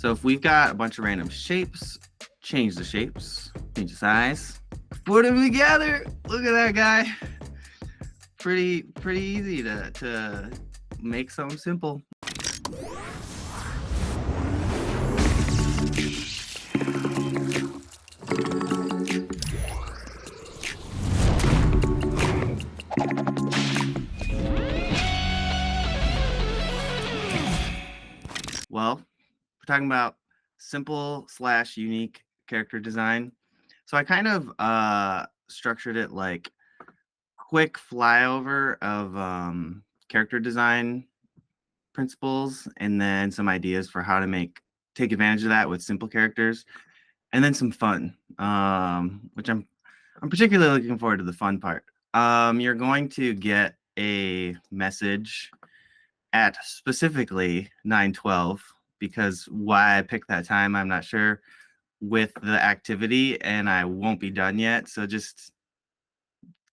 So if we've got a bunch of random shapes, change the shapes, change the size, put them together. Look at that guy. Pretty easy to make something simple. Well, we're talking about simple / unique character design. So I kind of structured it like quick flyover of character design principles, and then some ideas for how to take advantage of that with simple characters, and then some fun, which I'm particularly looking forward to the fun part. You're going to get a message at specifically 9:12, because why I picked that time, I'm not sure, with the activity, and I won't be done yet. So just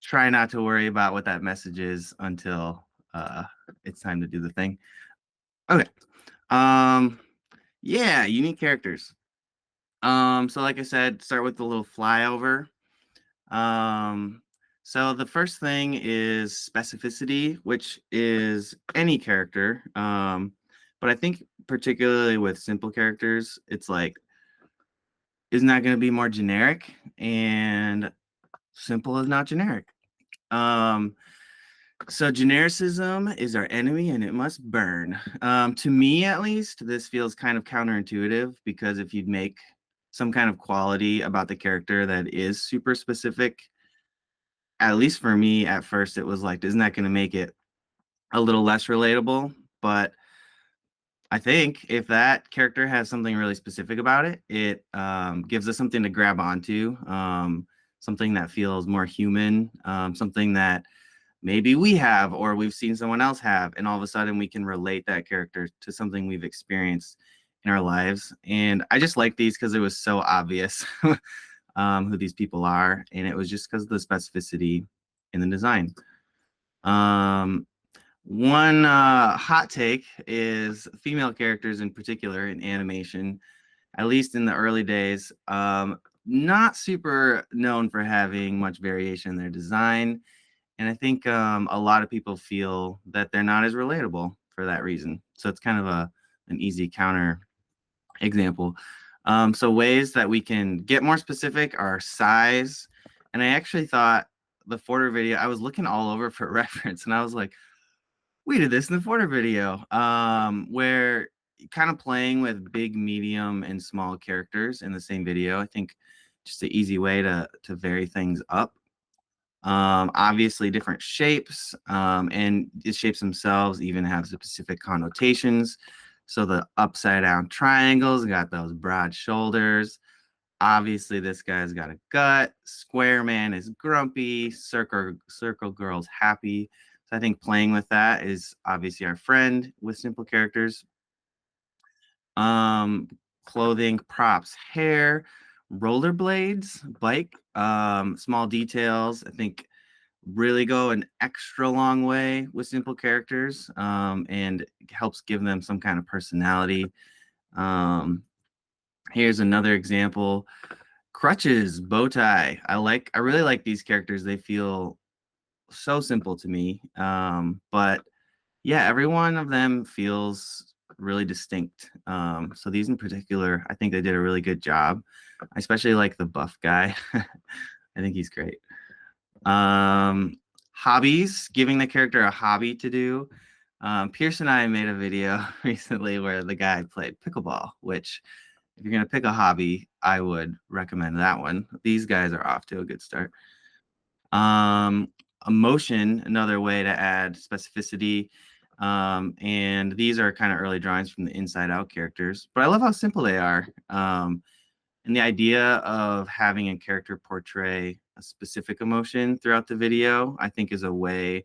try not to worry about what that message is until it's time to do the thing. Okay. Yeah, unique characters. So like I said, start with the little flyover. So the first thing is specificity, which is any character. But I think particularly with simple characters, it's like, isn't that going to be more generic? And simple is not generic. So genericism is our enemy and it must burn. To me, at least, this feels kind of counterintuitive, because if you'd make some kind of quality about the character that is super specific, at least for me at first, it was like, isn't that going to make it a little less relatable? But I think if that character has something really specific about it, it gives us something to grab onto, something that feels more human, something that maybe we have or we've seen someone else have, and all of a sudden we can relate that character to something we've experienced in our lives. And I just like these because it was so obvious who these people are, and it was just because of the specificity in the design. One hot take is female characters in particular in animation, at least in the early days, not super known for having much variation in their design. And I think a lot of people feel that they're not as relatable for that reason. So it's kind of an easy counter example. So ways that we can get more specific are size. And I actually thought the Forder video, I was looking all over for reference, and I was like, we did this in the Forder video, where kind of playing with big, medium, and small characters in the same video. I think just an easy way to vary things up. Obviously different shapes, and the shapes themselves even have specific connotations. So the upside down triangles got those broad shoulders. Obviously this guy's got a gut. Square man is grumpy. Circle girl's happy. So I think playing with that is obviously our friend with simple characters. Clothing, props, hair, rollerblades, bike, small details, I think really go an extra long way with simple characters, and helps give them some kind of personality. Here's another example: crutches, bow tie. I really like these characters. They feel so simple to me, but yeah, every one of them feels really distinct. So these in particular, I think they did a really good job. I especially like the buff guy. I think he's great. Hobbies, giving the character a hobby to do. Pierce and I made a video recently where the guy played pickleball, which if you're going to pick a hobby, I would recommend that one. These guys are off to a good start. Emotion, another way to add specificity. And these are kind of early drawings from the Inside Out characters, but I love how simple they are. And the idea of having a character portray a specific emotion throughout the video, I think, is a way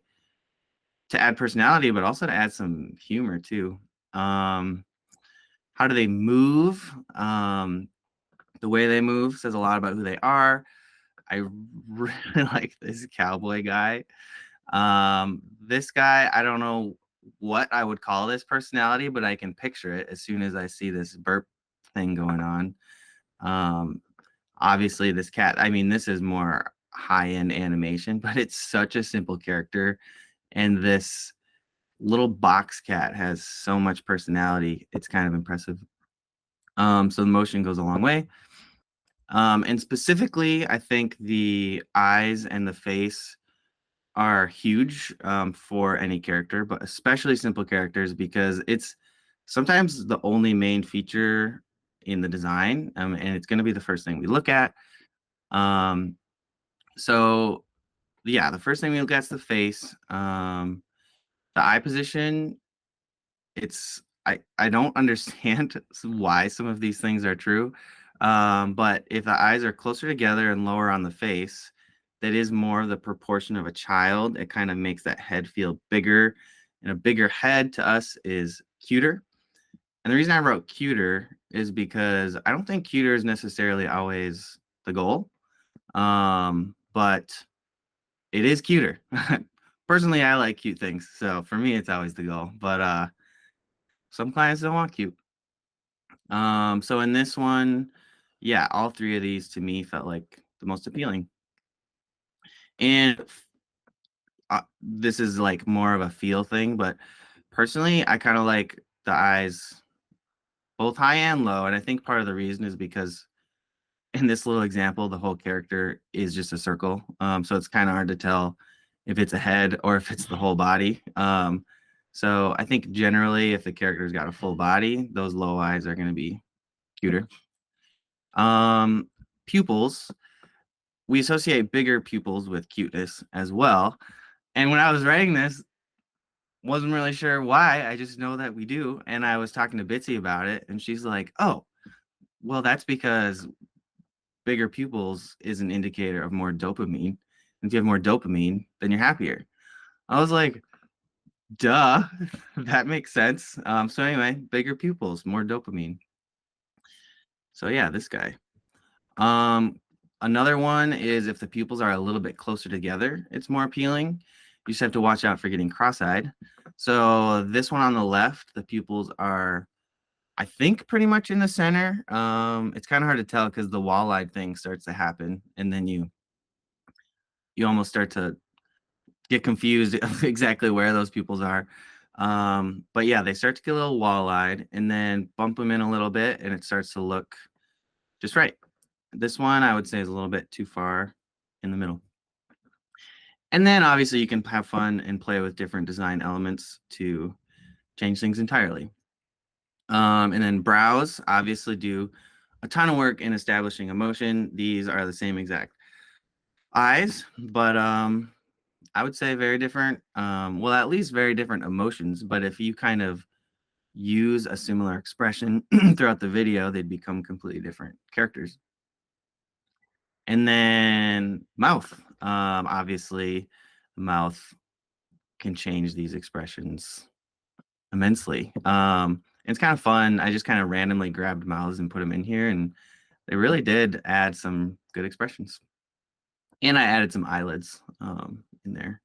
to add personality, but also to add some humor too. How do they move? The way they move says a lot about who they are. I really like this cowboy guy. This guy, I don't know what I would call this personality, but I can picture it as soon as I see this burp thing going on. Obviously this cat, I mean, this is more high-end animation, but it's such a simple character, and this little box cat has so much personality. It's kind of impressive. So the motion goes a long way. And specifically, I think the eyes and the face are huge for any character, but especially simple characters, because it's sometimes the only main feature in the design, and it's going to be the first thing we look at. Um, so yeah, the first thing we look at is the face. The eye position, it's I don't understand why some of these things are true. But if the eyes are closer together and lower on the face, that is more the proportion of a child. It kind of makes that head feel bigger, and a bigger head to us is cuter. And the reason I wrote cuter is because I don't think cuter is necessarily always the goal. But it is cuter. Personally, I like cute things, so for me, it's always the goal. But some clients don't want cute. So in this one, yeah, all three of these to me felt like the most appealing. And this is like more of a feel thing, but personally, I kind of like the eyes both high and low. And I think part of the reason is because in this little example, the whole character is just a circle. So it's kind of hard to tell if it's a head or if it's the whole body. So I think generally, if the character's got a full body, those low eyes are going to be cuter. Pupils, we associate bigger pupils with cuteness as well. And when I was writing this, wasn't really sure why. I just know that we do. And I was talking to Bitsy about it, and she's like, "Oh, well, that's because bigger pupils is an indicator of more dopamine. And if you have more dopamine, then you're happier." I was like, duh, that makes sense. So anyway, bigger pupils, more dopamine. So yeah, this guy. Another one is if the pupils are a little bit closer together, it's more appealing. You just have to watch out for getting cross-eyed. So this one on the left, the pupils are, I think, pretty much in the center. It's kind of hard to tell because the wall-eyed thing starts to happen, and then you almost start to get confused of exactly where those pupils are. But yeah, they start to get a little wall-eyed, and then bump them in a little bit, and it starts to look just right. This one I would say is a little bit too far in the middle. And then obviously you can have fun and play with different design elements to change things entirely. And then brows obviously do a ton of work in establishing emotion. These are the same exact eyes, but I would say very different. Well, at least very different emotions. But if you kind of use a similar expression throughout the video, they'd become completely different characters. And then mouth. Obviously, mouth can change these expressions immensely. It's kind of fun. I just kind of randomly grabbed mouths and put them in here, and they really did add some good expressions. And I added some eyelids in there.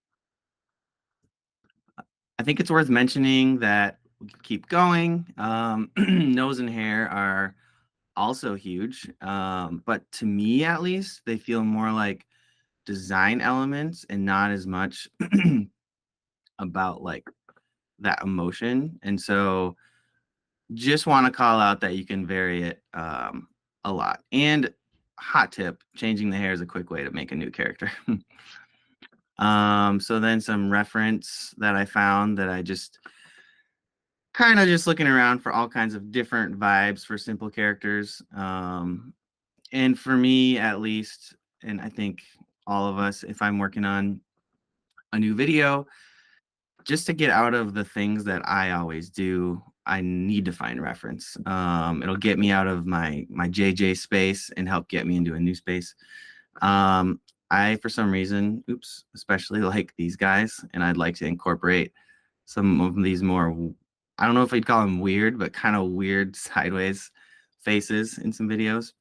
I think it's worth mentioning that we can keep going. Nose and hair are also huge, but to me at least, they feel more like design elements and not as much about like that emotion. And so just want to call out that you can vary it a lot. And hot tip, changing the hair is a quick way to make a new character. So then some reference that I found that I just kind of just looking around for all kinds of different vibes for simple characters. And for me at least, and I think all of us, if I'm working on a new video, just to get out of the things that I always do, I need to find reference. It'll get me out of my JJ space and help get me into a new space. I, for some reason, especially like these guys, and I'd like to incorporate some of these more, I don't know if we'd call them weird, but kind of weird sideways faces in some videos.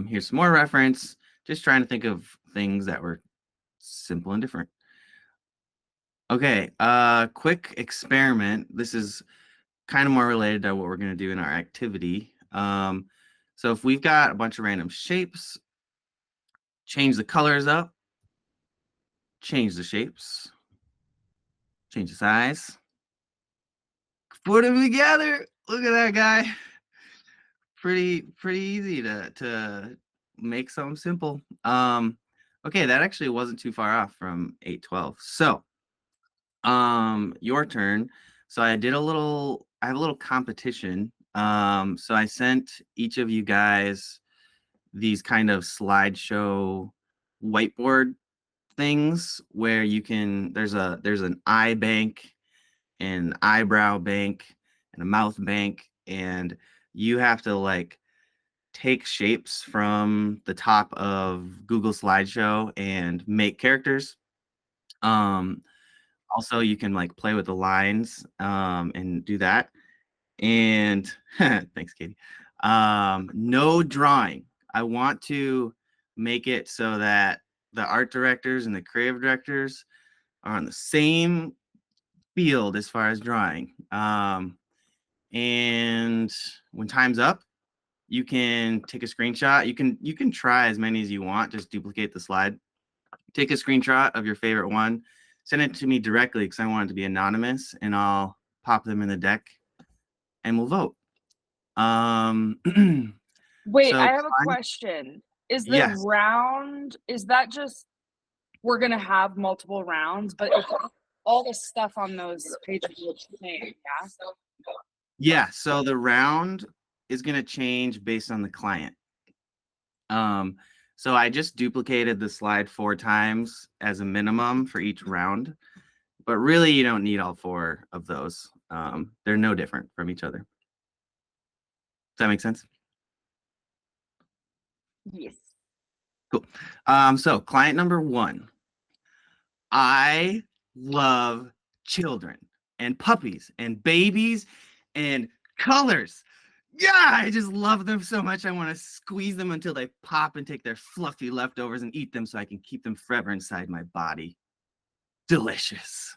Here's some more reference, just trying to think of things that were simple and different. Okay, quick experiment. This is kind of more related to what we're going to do in our activity. So if we've got a bunch of random shapes, change the colors up, change the shapes, change the size, put them together. Look at that guy. Pretty easy to make something simple. Okay, that actually wasn't too far off from 812. So your turn. So I have a little competition. So I sent each of you guys these kind of slideshow whiteboard things where you can there's an eye bank, an eyebrow bank, and a mouth bank, and you have to like take shapes from the top of Google Slideshow and make characters. Also, you can like play with the lines and do that. And thanks, Katie. No drawing. I want to make it so that the art directors and the creative directors are on the same field as far as drawing. And when time's up, you can take a screenshot. You can try as many as you want. Just duplicate the slide. Take a screenshot of your favorite one. Send it to me directly because I want it to be anonymous, and I'll pop them in the deck, and we'll vote. Wait, So I have a question. Is the yes, round, is that just we're gonna have multiple rounds, but it's all the stuff on those pages looks the same, yeah? yeah. So the round is going to change based on the client. So I just duplicated the slide 4 times as a minimum for each round, but really you don't need all 4 of those. They're no different from each other. Does that make sense? Yes. Cool. So client number 1. I love children and puppies and babies and colors. Yeah, I just love them so much. I want to squeeze them until they pop and take their fluffy leftovers and eat them so I can keep them forever inside my body. Delicious.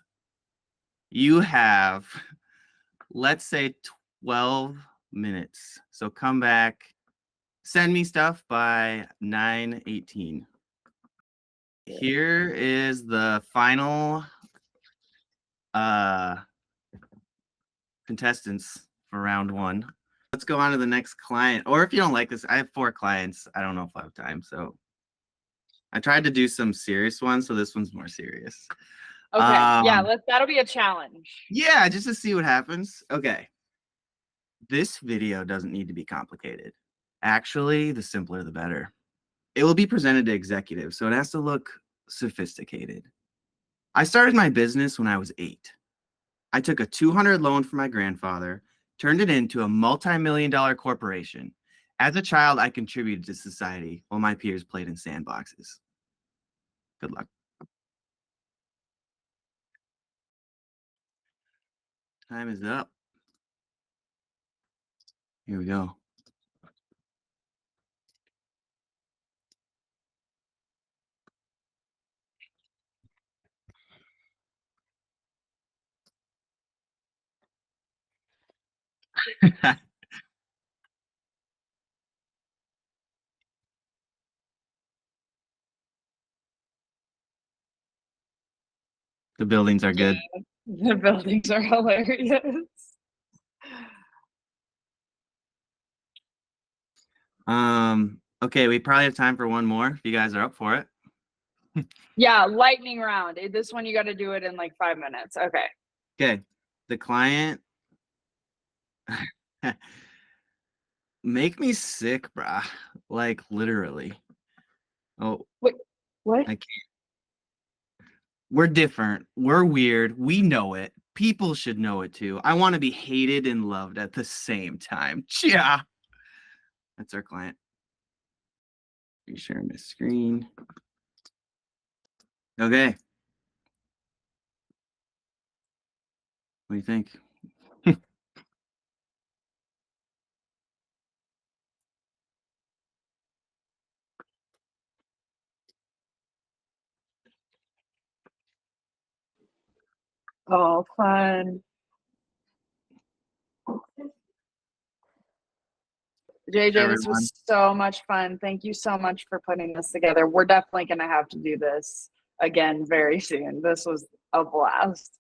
You have, let's say, 12 minutes. So come back. Send me stuff by 9:18. Here is the final contestants for round 1. Let's go on to the next client. Or if you don't like this, I have 4 clients. I don't know if I have time. So I tried to do some serious ones, so this one's more serious. Okay, yeah, that'll be a challenge. Yeah, just to see what happens. Okay. This video doesn't need to be complicated. Actually, the simpler the better. It will be presented to executives, so it has to look sophisticated. I started my business when I was 8. I took a 200 loan from my grandfather, turned it into a multi-million-dollar corporation. As a child, I contributed to society while my peers played in sandboxes. Good luck. Time is up. Here we go. The buildings are good. The buildings are hilarious. Okay, we probably have time for one more if you guys are up for it. Yeah, lightning round. This one you got to do it in like 5 minutes. Okay. Okay, the client make me sick, brah. Like literally. Oh, Wait, what? I can't. We're different. We're weird. We know it. People should know it too. I want to be hated and loved at the same time. Yeah. That's our client. Sharing my screen. Okay. What do you think? Oh, fun. JJ, this everyone. was so much fun. Thank you so much for putting this together. We're definitely going to have to do this again very soon. This was a blast.